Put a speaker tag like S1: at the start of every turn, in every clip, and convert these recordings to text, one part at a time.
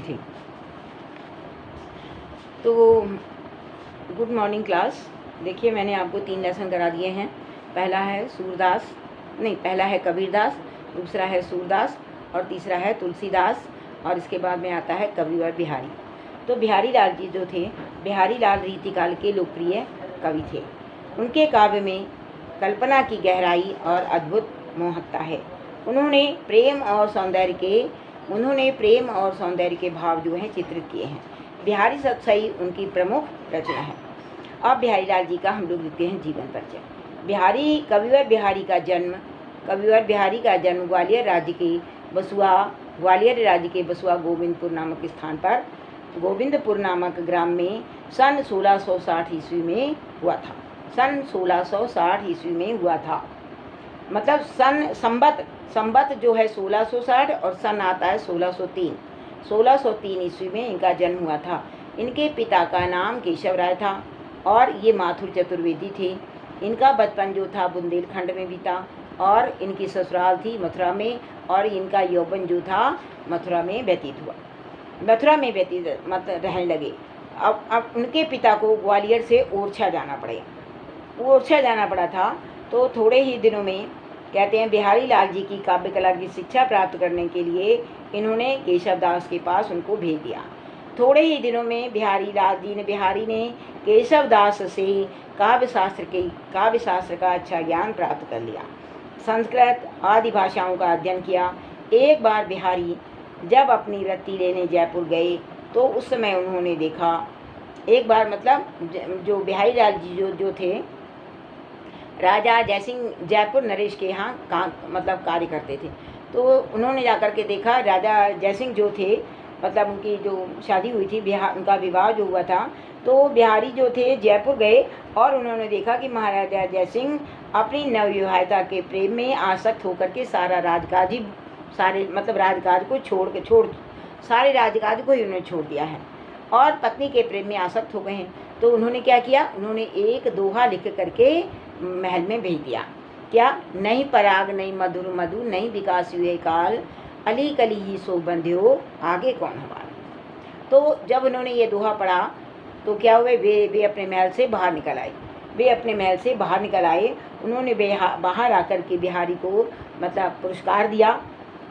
S1: ठीक। तो good morning class. देखिए मैंने आपको 3 लेसन करा दिए हैं। पहला है पहला है कबीरदास, दूसरा है सूरदास और तीसरा है तुलसीदास, और इसके बाद में आता है कविवर बिहारी। तो बिहारी लाल जी जो थे, बिहारी लाल रीतिकाल के लोकप्रिय कवि थे। उनके काव्य में कल्पना की गहराई और अद्भुत मोहकता है। उन्होंने प्रेम और सौंदर्य के भाव जो हैं चित्रित किए हैं। बिहारी सतसई उनकी प्रमुख रचना है। अब बिहारी लाल जी का हम लोग लिखते हैं जीवन परिचय। कविवर बिहारी का जन्म ग्वालियर राज्य के बसुआ गोविंदपुर नामक ग्राम में सन 1660 ईस्वी में हुआ था। सन 1660 ईस्वी में हुआ था, मतलब संबत जो है 1660 और सन आता है 1603 ईस्वी में इनका जन्म हुआ था। इनके पिता का नाम केशव राय था और ये माथुर चतुर्वेदी थे। इनका बचपन जो था बुंदेलखंड में बीता और इनकी ससुराल थी मथुरा में, और इनका यौवन जो था मथुरा में व्यतीत रहने लगे। अब उनके पिता को ग्वालियर से ओरछा जाना पड़ा था। तो थोड़े ही दिनों में कहते हैं बिहारी लाल जी की काव्य कला की शिक्षा प्राप्त करने के लिए इन्होंने केशव दास के पास उनको भेज दिया। थोड़े ही दिनों में बिहारी ने केशव दास से काव्य शास्त्र का अच्छा ज्ञान प्राप्त कर लिया। संस्कृत आदि भाषाओं का अध्ययन किया। एक बार बिहारी जब अपनी वृत्ति लेने जयपुर गए तो उस समय उन्होंने देखा, एक बार मतलब जो बिहारी लाल जी जो थे राजा जयसिंह जयपुर नरेश के यहाँ कार्य करते थे। तो उन्होंने जाकर के देखा, राजा जयसिंह जो थे मतलब उनकी जो शादी हुई थी, उनका विवाह जो हुआ था, तो बिहारी जो थे जयपुर गए और उन्होंने देखा कि महाराजा जयसिंह अपनी नवविवाहिता के प्रेम में आसक्त होकर के सारे राजकाज को ही उन्होंने छोड़ दिया है और पत्नी के प्रेम में आसक्त हो गए हैं। तो उन्होंने क्या किया, उन्होंने एक दोहा लिख करके महल में भेज दिया। क्या, नहीं पराग नहीं मधुर मधु नहीं विकास हुए काल, अली कली ही सो बंध्यो आगे कौन हमारा। तो जब उन्होंने ये दोहा पढ़ा तो क्या हुए, वे अपने महल से बाहर निकल आए। उन्होंने बाहर आकर के बिहारी को मतलब पुरस्कार दिया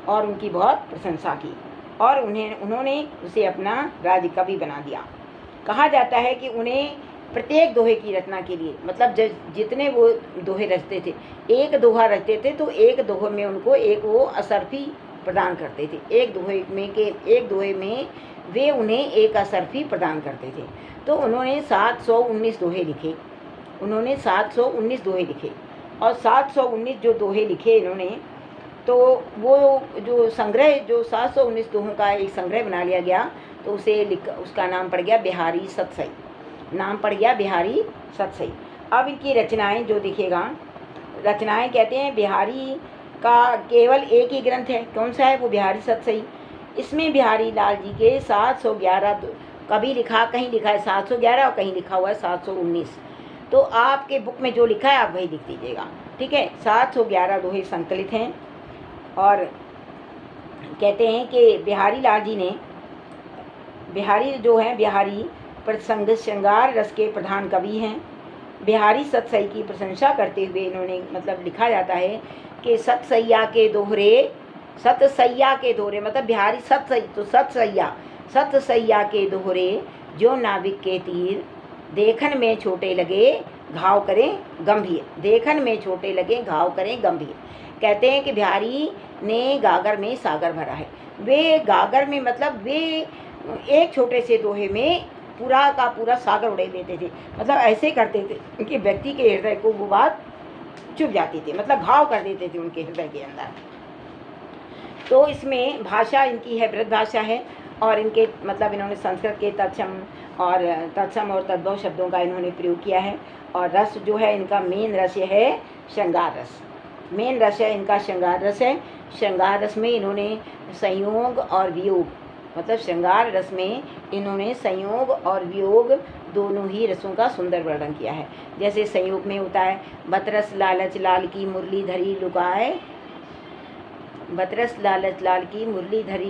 S1: और उनकी बहुत प्रशंसा की और उन्होंने उसे अपना राज्य कवि बना दिया। कहा जाता है कि उन्हें प्रत्येक दोहे की रचना के लिए मतलब जितने वो दोहे रचते थे, एक दोहा रचते थे तो एक दोहे में उनको एक वो असरफी प्रदान करते थे। एक दोहे में वे उन्हें एक असरफी प्रदान करते थे। तो उन्होंने 719 दोहे लिखे और 719 जो दोहे लिखे इन्होंने, तो वो जो 719 दोहों का एक संग्रह बना लिया गया। तो उसका नाम पड़ गया बिहारी सतसई। अब इनकी रचनाएं जो दिखेगा, रचनाएं कहते हैं बिहारी का केवल एक ही ग्रंथ है। कौन सा है वो? बिहारी सतसई। इसमें बिहारी लाल जी के 711 कहीं लिखा है 711 और कहीं लिखा हुआ है 719। तो आपके बुक में जो लिखा है आप वही लिख दीजिएगा, ठीक है। 711 दोहे संकलित हैं और कहते हैं कि बिहारी लाल जी ने बिहारी प्रसंग श्रृंगार रस के प्रधान कवि हैं। बिहारी सतसई की प्रशंसा करते हुए इन्होंने मतलब लिखा जाता है कि सतसैया के दोहरे मतलब बिहारी सतसई तो सतसैया के दोहरे जो नाविक के तीर देखन में छोटे लगे घाव करें गंभीर। कहते हैं कि बिहारी ने गागर में सागर भरा है। वे गागर में मतलब वे एक छोटे से दोहे में पूरा का पूरा सागर उड़े देते थे। मतलब ऐसे करते थे कि व्यक्ति के हृदय को वो बात चुभ जाती थी, मतलब घाव कर देते थे उनके हृदय के अंदर। तो इसमें भाषा इनकी है ब्रज भाषा है और इनके मतलब इन्होंने संस्कृत के तत्सम और तद्भव शब्दों का इन्होंने प्रयोग किया है। और रस जो है इनका मेन रस है श्रृंगार रस। श्रृंगार रस में इन्होंने संयोग और वियोग मतलब श्रृंगार रस में इन्होंने संयोग और वियोग दोनों ही रसों का सुंदर वर्णन किया है। जैसे संयोग में होता है बतरस लालच लाल की मुरली धरी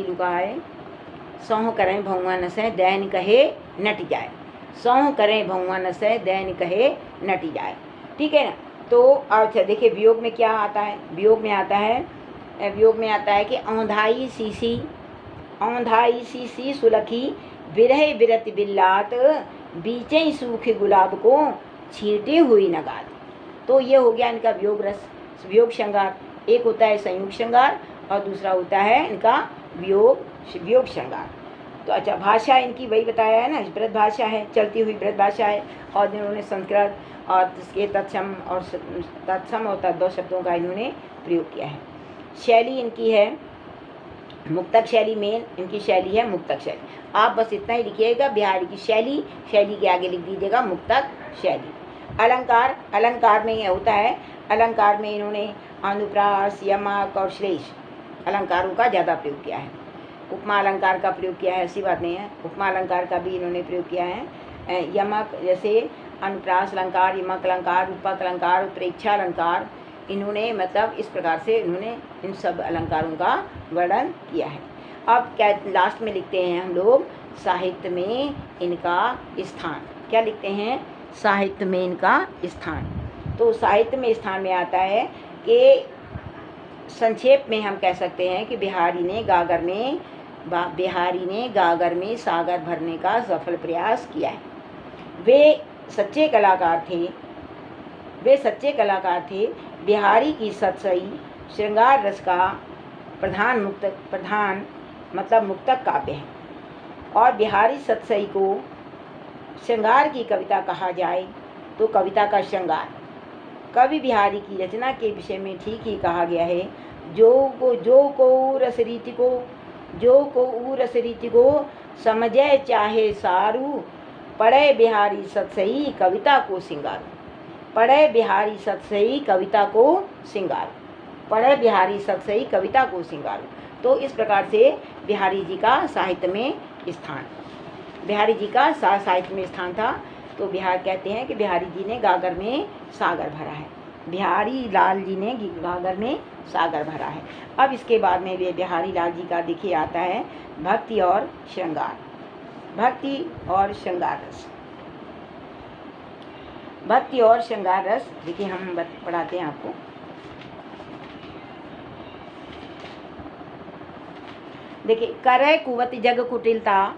S1: लुकाए, सौह करें भौआ न सह दैन कहे नट जाए, सौह करें भौआ न सह दैन कहे नट जाए। ठीक है ना। तो अच्छा देखिए वियोग में क्या आता है, वियोग में आता है कि औंधाई सी सुलखी बिरह बिरत बिल्लात बीचें सूखे गुलाब को छींटे हुई नगात। तो ये हो गया इनका वियोग रस, वियोग श्रृंगार। एक होता है संयुक्त श्रृंगार और दूसरा होता है इनका वियोग श्रृंगार। तो अच्छा भाषा इनकी वही बताया है ना, ब्रज भाषा है, चलती हुई ब्रज भाषा है। और इन्होंने संस्कृत और इसके तत्सम और तद्भव शब्दों का इन्होंने प्रयोग किया है। शैली इनकी है मुक्तक शैली, मेन इनकी शैली है मुक्तक शैली। आप बस इतना ही लिखिएगा बिहारी की शैली, शैली के आगे लिख दीजिएगा मुक्तक शैली। अलंकार में ये होता है, अलंकार में इन्होंने अनुप्रास, यमक और श्लेष अलंकारों का ज़्यादा प्रयोग किया है। उपमा अलंकार का प्रयोग किया है, ऐसी बात नहीं है, उपमा अलंकार का भी इन्होंने प्रयोग किया है। यमक जैसे अनुप्रास अलंकार, यमक अलंकार, रूपक अलंकार, उत्प्रेक्षा अलंकार, इन्होंने मतलब इस प्रकार से इन्होंने इन सब अलंकारों का वर्णन किया है। अब क्या लास्ट में लिखते हैं हम लोग साहित्य में इनका स्थान, क्या लिखते हैं साहित्य में इनका स्थान। तो साहित्य में स्थान में आता है कि संक्षेप में हम कह सकते हैं कि बिहारी ने गागर में सागर भरने का सफल प्रयास किया है। वे सच्चे कलाकार थे। बिहारी की सतसई श्रृंगार रस का प्रधान मतलब मुक्तक काव्य है। और बिहारी सतसई को श्रृंगार की कविता कहा जाए तो कविता का श्रृंगार। कवि बिहारी की रचना के विषय में ठीक ही कहा गया है, जो को रस रीति को समझे चाहे सारू, पढ़े बिहारी सतसई कविता को सिंगारू। पढ़े बिहारी सतसई कविता को सिंगारू, पढ़े बिहारी सतसई कविता को सिंगारू। तो इस प्रकार से बिहारी जी का साहित्य में स्थान, बिहारी जी का साहित्य में स्थान था। तो बिहार कहते हैं कि बिहारी जी ने गागर में सागर भरा है, बिहारी लाल जी ने गागर में सागर भरा है। अब इसके बाद में वे बिहारी लाल जी का देखिए आता है भक्ति और श्रृंगार, भक्ति और श्रृंगार रस। भक्ति और श्रृंगार रस देखिए हम पढ़ाते हैं आपको। देखिए करे कुवति जग कुटिलता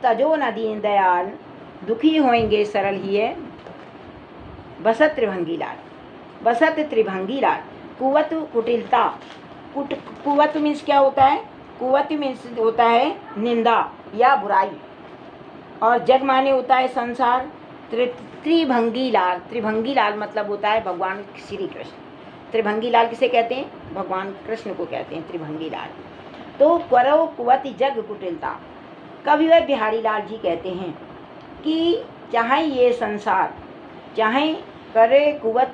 S1: तजो न दीन दयाल, दुखी होंगे सरल ही है बसत त्रिभंगी लाल। कुवत कुटिलता, कुवत मीन्स क्या होता है, कुवत मीन्स होता है निंदा या बुराई, और जग माने होता है संसार। त्रिभंगी लाल मतलब होता है भगवान श्री कृष्ण। त्रिभंगी लाल किसे कहते हैं, भगवान कृष्ण को कहते हैं त्रिभंगी लाल। तो करो कुवति जग कुटिलता, कवि व बिहारी लाल जी कहते हैं कि चाहे ये संसार, चाहे करे कुवत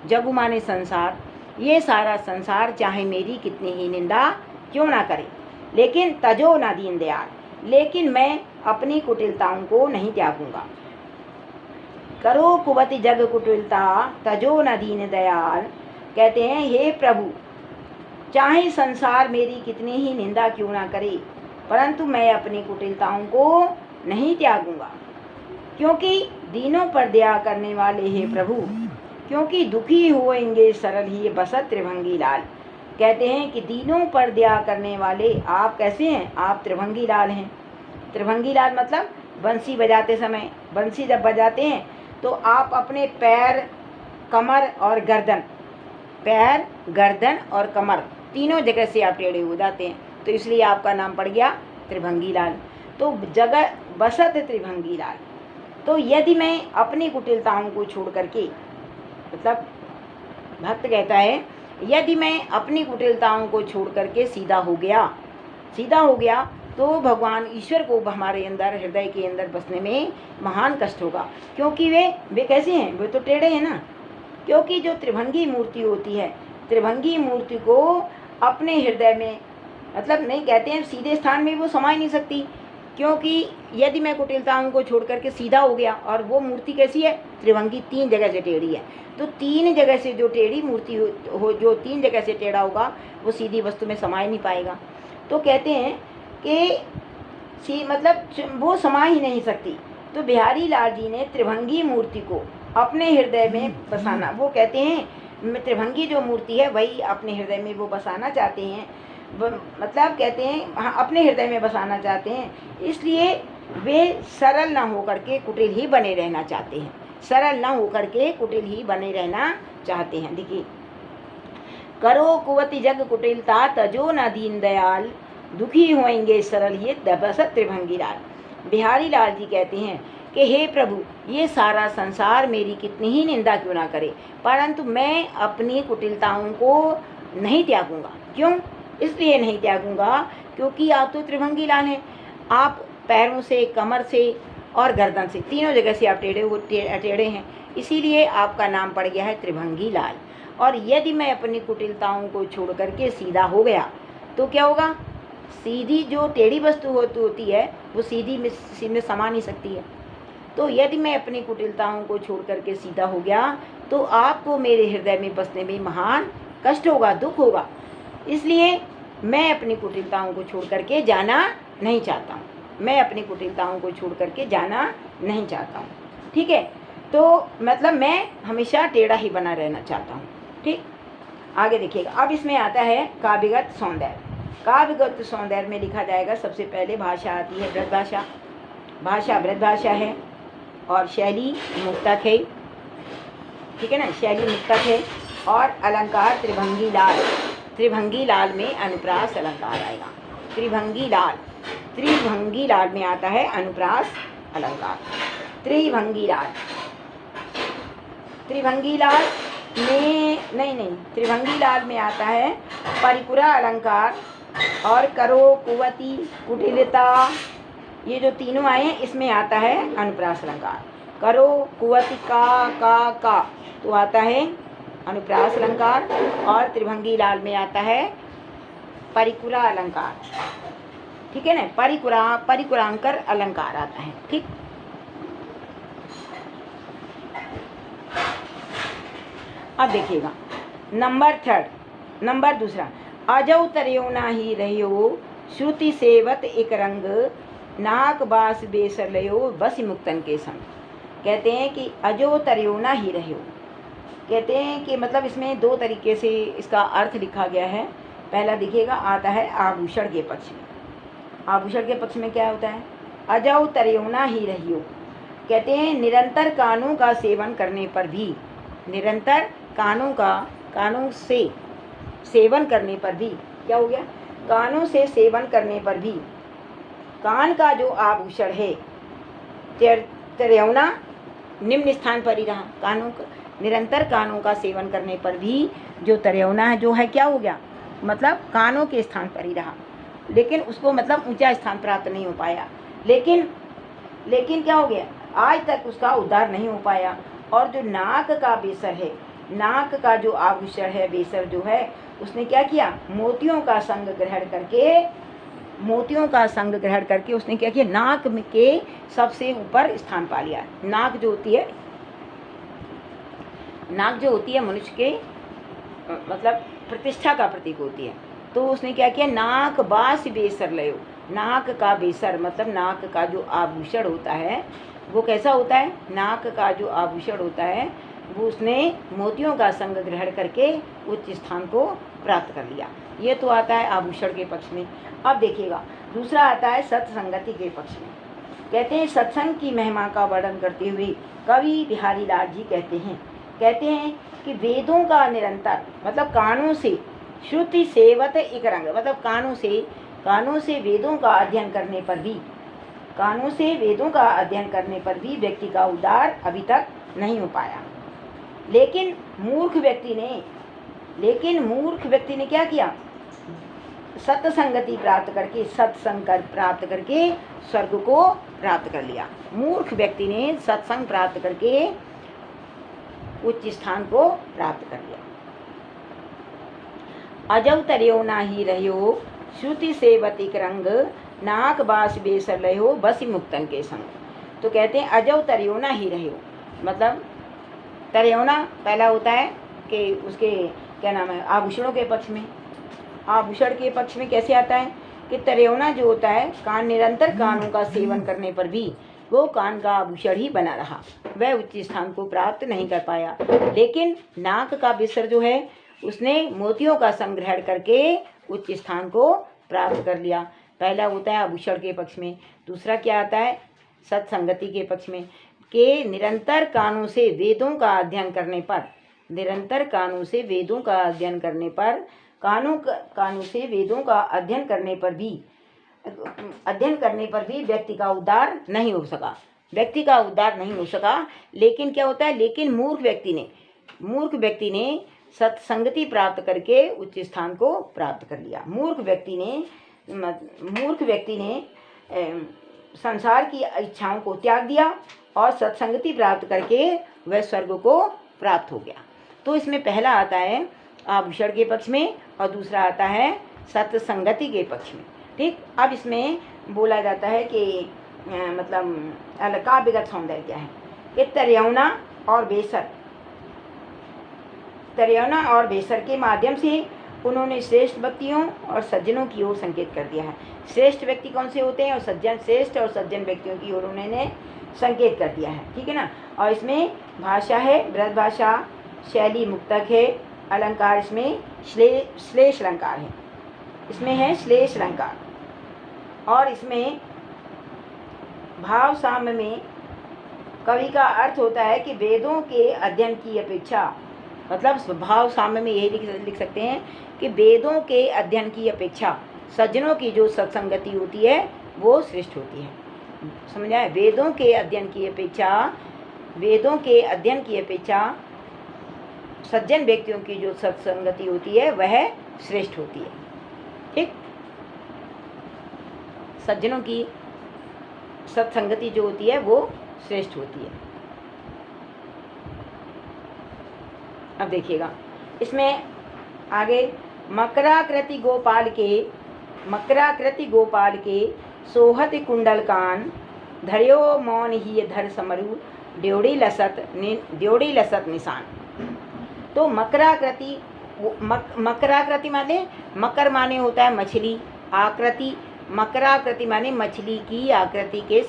S1: जगु माने संसार, ये सारा संसार चाहे मेरी कितनी ही निंदा क्यों ना करे, लेकिन तजो ना दीन दयाल, लेकिन मैं अपनी कुटिलताओं को नहीं त्यागूंगा। करो कुवत जग कुटिलता तजो न दीन दयाल, कहते हैं हे प्रभु चाहे संसार मेरी कितनी ही निंदा क्यों ना करे, परंतु मैं अपनी कुटिलताओं को नहीं त्यागूंगा, क्योंकि दीनों पर दया करने वाले हे प्रभु, क्योंकि दुखी होएंगे सरल ही बसत त्रिभंगी लाल। कहते हैं कि दीनों पर दया करने वाले आप कैसे हैं, आप त्रिभंगी लाल हैं। त्रिभंगी लाल मतलब बंसी बजाते समय, बंसी जब बजाते हैं तो आप अपने पैर, कमर और गर्दन, पैर, गर्दन और कमर तीनों जगह से आप टेढ़े हो जाते हैं, तो इसलिए आपका नाम पड़ गया त्रिभंगी लाल। तो जगह बसत त्रिभंगी लाल। तो यदि मैं अपनी कुटिलताओं को छोड़ करके, मतलब भक्त कहता है यदि मैं अपनी कुटिलताओं को छोड़ करके सीधा हो गया तो भगवान ईश्वर को हमारे अंदर, हृदय के अंदर बसने में महान कष्ट होगा, क्योंकि वे कैसे हैं, वे तो टेढ़े हैं ना। क्योंकि जो त्रिभंगी मूर्ति होती है, त्रिभंगी मूर्ति को अपने हृदय में, मतलब नहीं कहते हैं सीधे स्थान में वो समा ही नहीं सकती, क्योंकि यदि मैं कुटिलताओं को छोड़ करके सीधा हो गया, और वो मूर्ति कैसी है, त्रिभंगी, 3 जगह से टेढ़ी है, तो 3 जगह से जो टेढ़ी मूर्ति हो जो 3 जगह से टेढ़ा होगा वो सीधी वस्तु में समा ही नहीं पाएगा। तो कहते हैं कि मतलब वो समा ही नहीं सकती। तो बिहारी लाल जी ने त्रिभंगी मूर्ति को अपने हृदय में बसाना, वो कहते हैं त्रिभंगी जो मूर्ति है वही अपने हृदय में वो बसाना चाहते हैं, मतलब कहते हैं हाँ अपने हृदय में बसाना चाहते हैं, इसलिए वे सरल ना होकर के कुटिल ही बने रहना चाहते हैं, सरल ना होकर के कुटिल ही बने रहना चाहते हैं। देखिए, करो कुवति जग कुटिलता तजो न दीन दयाल, दुखी होएंगे सरल ही दबसत त्रिभंगी लाल। बिहारी लाल जी कहते हैं कि हे प्रभु, ये सारा संसार मेरी कितनी ही निंदा क्यों ना करे, परंतु मैं अपनी कुटिलताओं को नहीं त्यागूंगा। क्यों? इसलिए नहीं त्यागूंगा क्योंकि आप तो त्रिभंगी लाल हैं। आप पैरों से, कमर से और गर्दन से, तीनों जगह से आप टेढ़े हैं, इसीलिए आपका नाम पड़ गया है त्रिभंगी लाल। और यदि मैं अपनी कुटिलताओं को छोड़ करके सीधा हो गया तो क्या होगा? सीधी जो टेढ़ी वस्तु होती है वो सीधी में समा नहीं सकती है। तो यदि मैं अपनी कुटिलताओं को छोड़ करके सीधा हो गया तो आपको मेरे हृदय में बसने में महान कष्ट होगा, दुख होगा, इसलिए मैं अपनी कुटिलताओं को छोड़ करके जाना नहीं चाहता हूँ, मैं अपनी कुटिलताओं को छोड़ करके जाना नहीं चाहता हूँ। ठीक है, तो मतलब मैं हमेशा टेढ़ा ही बना रहना चाहता हूँ। ठीक, आगे देखिएगा। अब इसमें आता है काव्यगत सौंदर्य। काव्यगत सौंदर्य में लिखा जाएगा, सबसे पहले भाषा आती है ब्रज भाषा, भाषा ब्रज भाषा है और शैली मुक्तक है, ठीक है ना, शैली मुक्तक है। और अलंकार त्रिभंगी लाल, त्रिभंगी लाल में अनुप्रास अलंकार आएगा। त्रिभंगी लाल, त्रिभंगी लाल में आता है अनुप्रास अलंकार। त्रिभंगी लाल, त्रिभंगी लाल में नहीं, त्रिभंगी लाल में आता है परिपुरा अलंकार और करो कुवति कुटिलता, ये जो तीनों आए हैं इसमें आता है अनुप्रास अलंकार। करो कुवति का तो आता है अनुप्रास अलंकार, और त्रिभंगी लाल में आता है परिकुरा अलंकार, ठीक है ना, परिकुरांकर अलंकार आता है। ठीक, अब देखिएगा नंबर 3, नंबर दूसरा, अजौ तरियो नाही रहियो श्रुति सेवत एक रंग, नाक बास बेसर लयो बस मुक्तन के संग। कहते हैं कि अजो तरियो ना ही रहियो, कहते हैं कि मतलब इसमें 2 तरीके से इसका अर्थ लिखा गया है। पहला देखिएगा आता है आभूषण के पक्ष में। आभूषण के पक्ष में क्या होता है? अजौ तरियो ना ही रहियो, कहते हैं निरंतर कानों का सेवन करने पर भी, निरंतर कानों से सेवन करने पर भी, क्या हो गया? कानों से सेवन करने पर भी कान का जो आभूषण है तरियौना निम्न स्थान पर ही रहा। कानों का, निरंतर कानों का सेवन करने पर भी जो तरियौना है जो है क्या हो गया? मतलब कानों के स्थान पर ही रहा, लेकिन उसको मतलब ऊंचा स्थान प्राप्त नहीं हो पाया। लेकिन क्या हो गया? आज तक उसका उद्धार नहीं हो पाया। और जो नाक का बेसर है, नाक का जो आभूषण है, बेसर जो है, उसने क्या किया? मोतियों का संग ग्रहण करके, मोतियों का संग ग्रहण करके उसने क्या किया? नाक के सबसे ऊपर स्थान पा लिया। नाक जो होती है, नाक जो होती है मनुष्य के मतलब प्रतिष्ठा का प्रतीक होती है। तो उसने क्या किया? नाक बास बेसर लयो, नाक का बेसर मतलब नाक का जो आभूषण होता है वो कैसा होता है? नाक का जो आभूषण होता है वो उसने मोतियों का संग ग्रहण करके उच्च स्थान को प्राप्त कर लिया। ये तो आता है आभूषण के पक्ष में। अब देखिएगा दूसरा आता है सत्संगति के पक्ष में। कहते हैं सत्संग की महिमा का वर्णन करते हुए कवि बिहारी लाल जी कहते हैं कि वेदों का निरंतर मतलब कानों से श्रुति सेवत एक रंग, मतलब कानों से वेदों का अध्ययन करने पर भी, कानों से वेदों का अध्ययन करने पर भी व्यक्ति का उद्धार अभी तक नहीं हो पाया। लेकिन मूर्ख व्यक्ति ने क्या किया? सत्संगति प्राप्त करके, सत्संग प्राप्त करके स्वर्ग को प्राप्त कर लिया। मूर्ख व्यक्ति ने सत्संग प्राप्त करके उच्च स्थान को प्राप्त कर लिया। अजौ तरियो ना ही रहियो श्रुति सेवतिक रंग, नाक बास बेसर रहो बसी मुक्तन के संग। तो कहते हैं अजो तरियोना ही रहो, मतलब तरियोना पहला होता है कि उसके क्या नाम है, आभूषणों के पक्ष में। आभूषण के पक्ष में कैसे आता है कि तरियोना जो होता है, कान निरंतर कानों का सेवन करने पर भी वो कान का आभूषण ही बना रहा, वह उच्च स्थान को प्राप्त नहीं कर पाया। लेकिन नाक का बिसर जो है उसने मोतियों का संग्रहण करके उच्च स्थान को प्राप्त कर लिया। पहला होता है आभूषण के पक्ष में। दूसरा क्या आता है, सत्संगति के पक्ष में, कि निरंतर कानों से वेदों का अध्ययन करने पर, निरंतर कानों से वेदों का अध्ययन करने पर, कानों से वेदों का अध्ययन करने पर भी व्यक्ति का उद्धार नहीं हो सका, व्यक्ति का उद्धार नहीं हो सका। लेकिन क्या होता है, लेकिन मूर्ख व्यक्ति ने सत्संगति प्राप्त करके उच्च स्थान को प्राप्त कर लिया। मूर्ख व्यक्ति ने संसार की इच्छाओं को त्याग दिया और सत्संगति प्राप्त करके वह स्वर्ग को प्राप्त हो गया। तो इसमें पहला आता है आभूषण के पक्ष में और दूसरा आता है सत्संगति के पक्ष में। ठीक, अब इसमें बोला जाता है कि मतलब काव्यगत सौंदर्य क्या है, कि तरियोना और बेसर के माध्यम से उन्होंने श्रेष्ठ व्यक्तियों और सज्जनों की ओर संकेत कर दिया है। श्रेष्ठ व्यक्ति कौन से होते हैं, और श्रेष्ठ और सज्जन व्यक्तियों की ओर उन्होंने संकेत कर दिया है। ठीक है ना। और इसमें भाषा है बृहद भाषा, शैली मुक्तक है, अलंकार इसमें श्लेष अलंकार है, इसमें है श्लेष अलंकार। और इसमें भाव साम्य में कवि का अर्थ होता है कि वेदों के अध्ययन की अपेक्षा, मतलब भाव साम्य में यही लिख सकते हैं कि वेदों के अध्ययन की अपेक्षा सज्जनों की जो सत्संगति होती है वो श्रेष्ठ होती है। समझ आए, वेदों के अध्ययन की अपेक्षा सज्जन व्यक्तियों की जो सत्संगति होती है वह श्रेष्ठ होती है। ठीक, सज्जनों की सत्संगति जो होती है वो श्रेष्ठ होती है। अब देखिएगा इसमें आगे, मकराकृति गोपाल के सोहत कुंडल कान धर्यो मौन ही धर समरु ड्योड़ी लसत निशान। तो मकराकृति माने, मकर माने होता है मछली, आकृति, मकराकृति माने मछली की आकृति के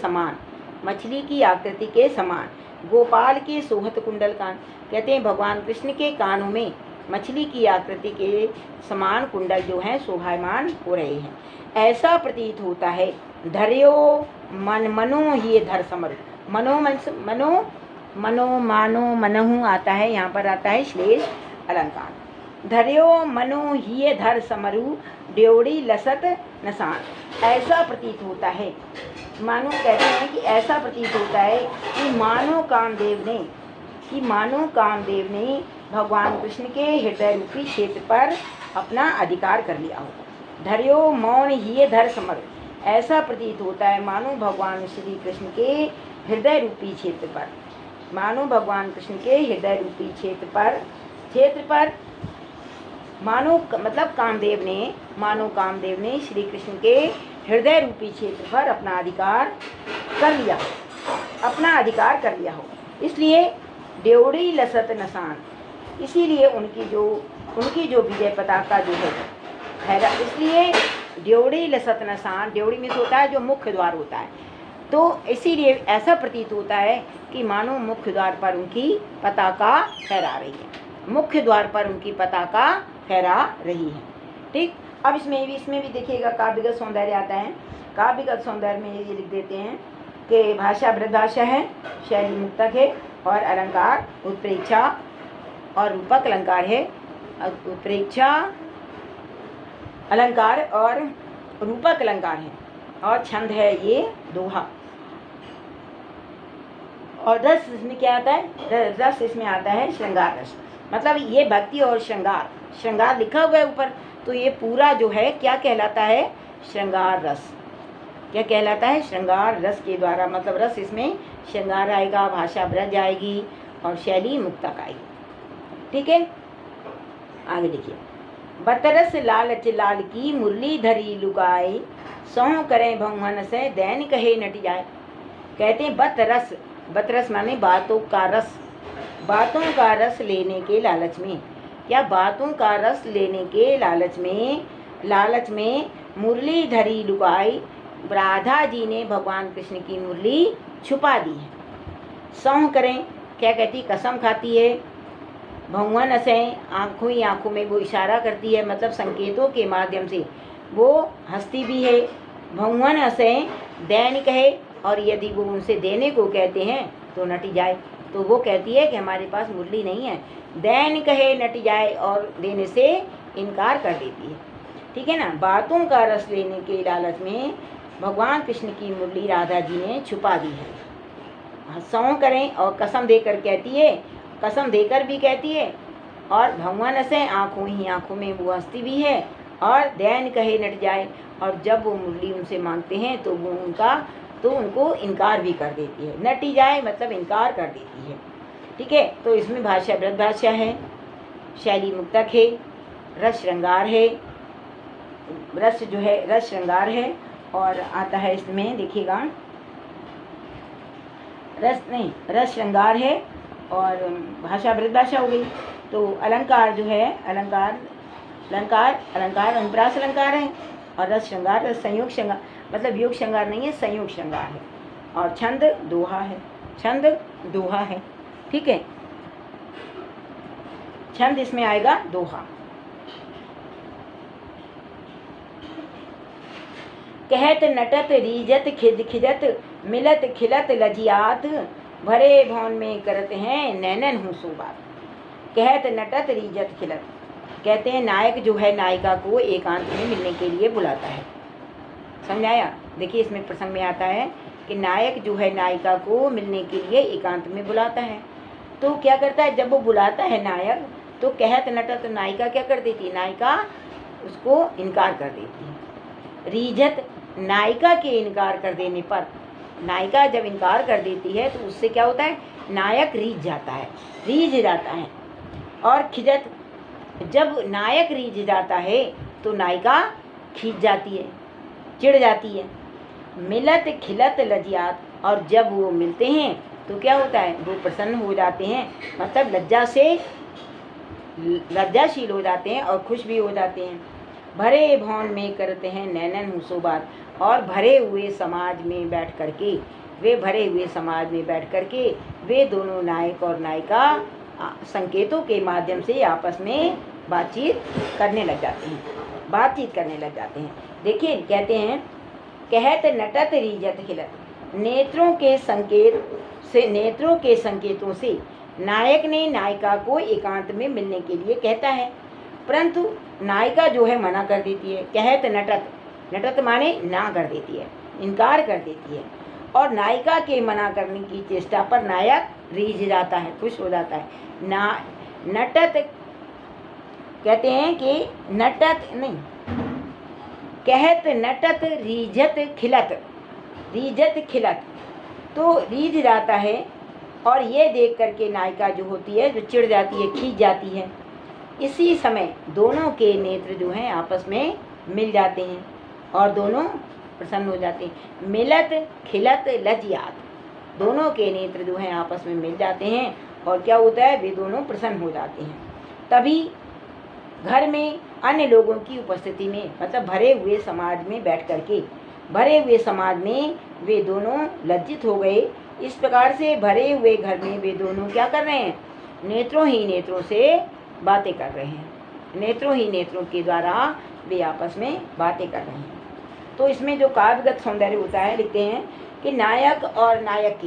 S1: समान, गोपाल के सोहत कुंडल कान, कहते हैं भगवान कृष्ण के कानों में मछली की आकृति के समान कुंडल जो हैं शोभायमान हो रहे हैं। ऐसा प्रतीत होता है धर्यो मनो ही धर समर, मनहु आता है, यहाँ पर आता है श्लेष अलंकार। धर्यो मनो ही धर समरु ड्योड़ी लसत नसान। ऐसा प्रतीत होता है, मानो कहते हैं कि ऐसा प्रतीत होता है कि मानो कामदेव ने भगवान कृष्ण के हृदय रूपी क्षेत्र पर अपना अधिकार कर लिया हो। धर्यो मौन ही धर समर, ऐसा प्रतीत होता है मानो भगवान श्री कृष्ण के हृदय रूपी क्षेत्र पर, मानो मतलब कामदेव ने श्री कृष्ण के हृदय रूपी क्षेत्र पर अपना अधिकार कर लिया हो। इसलिए ड्योड़ी लसत नसान, इसीलिए उनकी जो विजय पताका जो है फहरा, इसलिए ड्योड़ी लसत नसान, ड्योड़ी में होता है जो मुख्य द्वार होता है, तो इसीलिए ऐसा प्रतीत होता है कि मानो मुख्य द्वार पर उनकी पताका फहरा रही है, ठीक। अब इसमें भी देखिएगा काव्यगत सौंदर्य आता है। काव्यगत सौंदर्य में ये लिख देते हैं कि भाषा बृहद भाषा है, शैली मुक्तक है और अलंकार उत्प्रेक्षा और रूपक अलंकार है। उत्प्रेक्षा अलंकार और रूपक अलंकार है और छंद है ये दोहा। और रस इसमें क्या आता है, रस इसमें आता है श्रृंगार रस, मतलब ये भक्ति और श्रृंगार लिखा हुआ है ऊपर, तो ये पूरा जो है क्या कहलाता है, श्रृंगार रस। क्या कहलाता है, श्रृंगार रस के द्वारा, मतलब रस इसमें श्रृंगार आएगा, भाषा ब्रज आएगी और शैली मुक्तक आएगी। ठीक है, आगे देखिए। बतरस लालच लाल की मुरली धरी लुगाए सौ करें भगवान से दैन कहे नट जाए। कहते हैं बत रस माने बातों का रस, बातों का रस लेने के लालच में, या बातों का रस लेने के लालच में मुरली धरी लुकाई, राधा जी ने भगवान कृष्ण की मुरली छुपा दी है। सौं करें, क्या कहती, कसम खाती है। भगवान से आँखों ही आँखों में वो इशारा करती है, मतलब संकेतों के माध्यम से वो हंसती भी है। भगवान से दैनिक है, और यदि वो उनसे देने को कहते हैं तो नट जाए, तो वो कहती है कि हमारे पास मुरली नहीं है। दैनिक है नट जाए, और देने से इनकार कर देती है। ठीक है ना। बातों का रस लेने के लालच में भगवान कृष्ण की मुरली राधा जी ने छुपा दी है। सौं करें, और कसम देकर कहती है, कसम देकर भी कहती है, और भगवान से आँखों ही आँखों में वो हंसती भी है, और दैन कहे नट जाए, और जब वो मुरली उनसे मांगते हैं तो वो उनको इनकार भी कर देती है। नटी जाए मतलब इनकार कर देती है। ठीक है। तो इसमें भाषा ब्रज भाषा है, शैली मुक्तक है, रस श्रृंगार है, रस जो है रस श्रृंगार है, और आता है इसमें देखिएगा रस श्रृंगार है, और भाषा ब्रज भाषा हो गई। तो अलंकार जो है अलंकार अनुप्रास अलंकार है, और रस श्रृंगार संयोग श्रृंगार, मतलब योग श्रृंगार नहीं है, संयोग श्रृंगार है। और छंद दोहा है। ठीक है। छंद इसमें आएगा दोहा। कहत नटत रीजत खिजत मिलत खिलत लजियात, भरे भवन में करत हैं नैनन हूँ सो बात। कहत नटत रीजत खिलत, कहते हैं नायक जो है नायिका को एकांत में मिलने के लिए बुलाता है। समझाया। देखिए इसमें प्रसंग में आता है कि नायक जो है नायिका को मिलने के लिए एकांत में बुलाता है। तो क्या करता है, जब वो बुलाता है नायक, तो कहत नटत, तो नायिका क्या कर देती है, नायिका उसको इनकार कर देती है। रीझत, नायिका के इनकार कर देने पर, नायिका जब इनकार कर देती है तो उससे क्या होता है, नायक रीझ जाता है। और खिजत, जब नायक रीझ जाता है तो नायिका खींच जाती है, चिढ़ जाती है। मिलत खिलत लजियात, और जब वो मिलते हैं तो क्या होता है, वो प्रसन्न हो जाते हैं, मतलब लज्जाशील हो जाते हैं और खुश भी हो जाते हैं। भरे भवन में करते हैं नैनन हुसोबात, और भरे हुए समाज में बैठ करके वे दोनों नायक और नायिका संकेतों के माध्यम से आपस में बातचीत करने लग जाते हैं। देखिए कहते हैं, कहत नटत रीजत खिलत, नेत्रों के संकेतों से नायक ने नायिका को एकांत में मिलने के लिए कहता है, परंतु नायिका जो है मना कर देती है। कहत नटत माने ना कर देती है, इनकार कर देती है, और नायिका के मना करने की चेष्टा पर नायक रीझ जाता है, खुश हो जाता है। नटत कहते हैं कि नटत नहीं, कहत नटत रीझत खिलत, तो रीझ जाता है, और ये देख करके नायिका जो होती है जो चिढ़ जाती है, खींच जाती है। इसी समय दोनों के नेत्र जो हैं आपस में मिल जाते हैं और दोनों प्रसन्न हो जाते हैं। मिलत खिलत लजियात, दोनों के नेत्र जो हैं आपस में मिल जाते हैं और क्या होता है, वे दोनों प्रसन्न हो जाते हैं। तभी घर में अन्य लोगों की उपस्थिति में, मतलब भरे हुए समाज में बैठ करके, भरे हुए समाज में वे दोनों लज्जित हो गए। इस प्रकार से भरे हुए घर में वे दोनों क्या कर रहे हैं, नेत्रों ही नेत्रों से बातें कर रहे हैं, नेत्रों ही नेत्रों के द्वारा वे आपस में बातें कर रहे हैं। तो इसमें जो काव्यगत सौंदर्य होता है, लिखते हैं कि नायक और नायक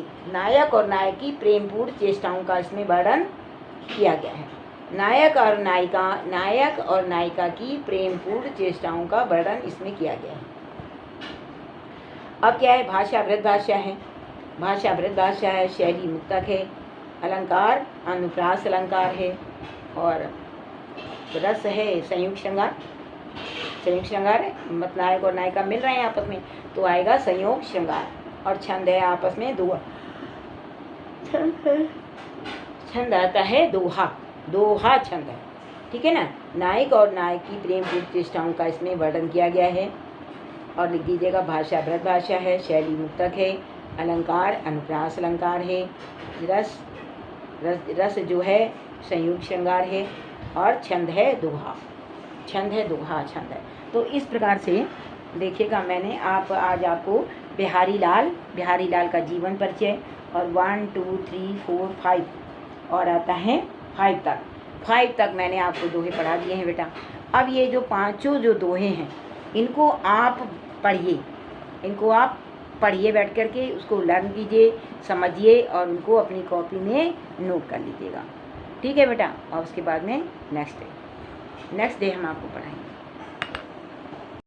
S1: की प्रेमपूर्ण चेष्टाओं का इसमें वर्णन किया गया है। नायक और नायिका की प्रेमपूर्ण चेष्टाओं का वर्णन इसमें किया गया है। अब क्या है, भाषा वृद्ध भाषा है, शैली मुक्तक है, अलंकार अनुप्रास अलंकार है, और रस है संयुक्त श्रृंगार है, मत नायक और नायिका मिल रहे हैं आपस में तो आएगा संयोग श्रृंगार। और छंद है आपस में दोहा, छंद आता है दोहा छंद है। ठीक है ना। नायक और नायक की प्रेम पूर्ण चेष्टाओं का इसमें वर्णन किया गया है। और लिख दीजिएगा भाषा बृहद भाषा है, शैली मुक्तक है, अलंकार अनुप्रास अलंकार है, रस रस जो है संयुक्त श्रृंगार है, और छंद है दोहा, छंद है दोहा छंद है। तो इस प्रकार से देखिएगा मैंने आज आपको बिहारी लाल का जीवन परिचय और 1 2 3 4 5 और आता है 5 तक मैंने आपको दोहे पढ़ा दिए हैं बेटा। अब ये जो पांचों जो दोहे हैं इनको आप पढ़िए बैठ कर के, उसको लर्न कीजिए, समझिए और उनको अपनी कॉपी में नोट कर लीजिएगा। ठीक है बेटा। और उसके बाद में नेक्स्ट डे हम आपको पढ़ाएंगे।